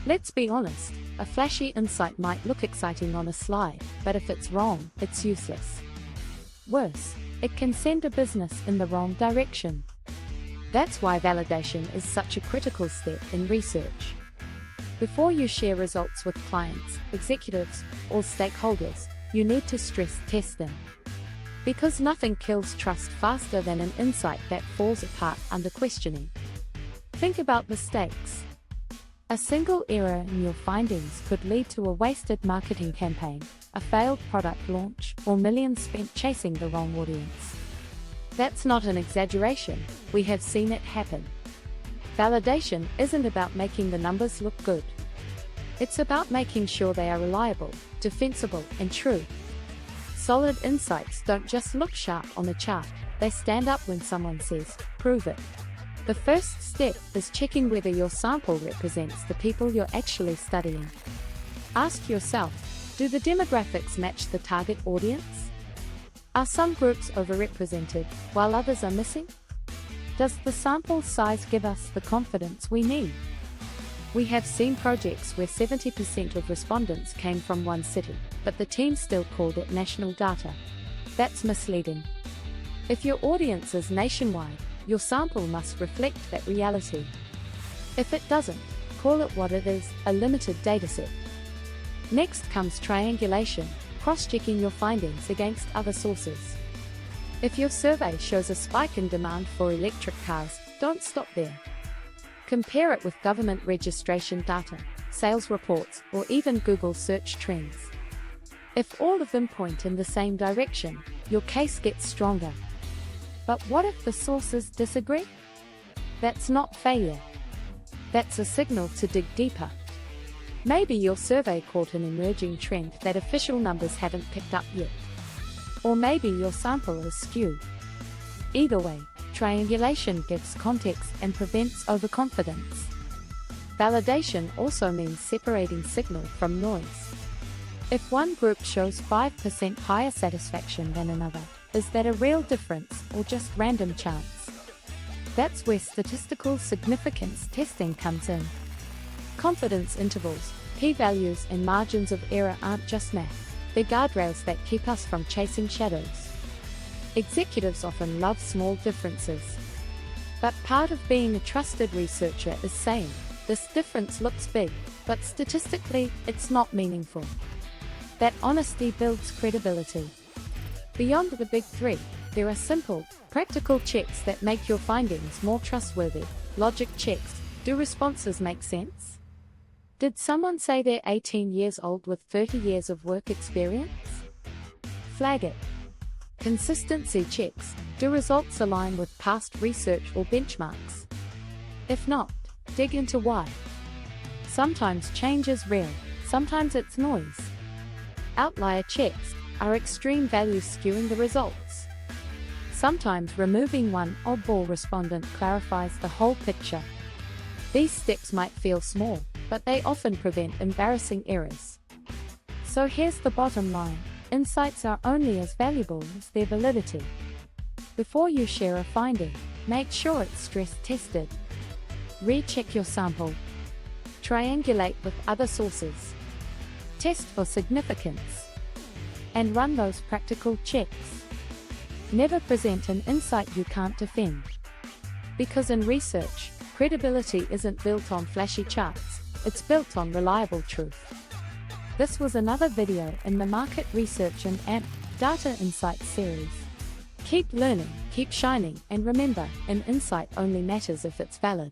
Let's be honest, a flashy insight might look exciting on a slide, but if it's wrong, it's useless. Worse, it can send a business in the wrong direction. That's why validation is such a critical step in research. Before you share results with clients, executives, or stakeholders, you need to stress test them. Because nothing kills trust faster than an insight that falls apart under questioning. Think about the stakes. A single error in your findings could lead to a wasted marketing campaign, a failed product launch, or millions spent chasing the wrong audience. That's not an exaggeration, we have seen it happen. Validation isn't about making the numbers look good. It's about making sure they are reliable, defensible, and true. Solid insights don't just look sharp on a chart, they stand up when someone says, "Prove it." The first step is checking whether your sample represents the people you're actually studying. Ask yourself, do the demographics match the target audience? Are some groups overrepresented, while others are missing? Does the sample size give us the confidence we need? We have seen projects where 70% of respondents came from one city, but the team still called it national data. That's misleading. If your audience is nationwide, your sample must reflect that reality. If it doesn't, call it what it is, a limited dataset. Next comes triangulation, cross-checking your findings against other sources. If your survey shows a spike in demand for electric cars, don't stop there. Compare it with government registration data, sales reports, or even Google search trends. If all of them point in the same direction, your case gets stronger. But what if the sources disagree? That's not failure. That's a signal to dig deeper. Maybe your survey caught an emerging trend that official numbers haven't picked up yet. Or maybe your sample is skewed. Either way, triangulation gives context and prevents overconfidence. Validation also means separating signal from noise. If one group shows 5% higher satisfaction than another, is that a real difference or just random chance? That's where statistical significance testing comes in. Confidence intervals, p-values, and margins of error aren't just math, they're guardrails that keep us from chasing shadows. Executives often love small differences. But part of being a trusted researcher is saying, this difference looks big, but statistically, it's not meaningful. That honesty builds credibility. Beyond the big three, there are simple, practical checks that make your findings more trustworthy. Logic checks. Do responses make sense? Did someone say they're 18 years old with 30 years of work experience? Flag it. Consistency checks. Do results align with past research or benchmarks? If not, dig into why. Sometimes change is real, sometimes it's noise. Outlier checks. Are extreme values skewing the results? Sometimes removing one oddball respondent clarifies the whole picture. These steps might feel small, but they often prevent embarrassing errors. So here's the bottom line. Insights are only as valuable as their validity. Before you share a finding, make sure it's stress-tested. Recheck your sample. Triangulate with other sources. Test for significance. And run those practical checks. Never present an insight you can't defend. Because in research, credibility isn't built on flashy charts, it's built on reliable truth. This was another video in the Market Research and AMP Data Insights series. Keep learning, keep shining, and remember, an insight only matters if it's valid.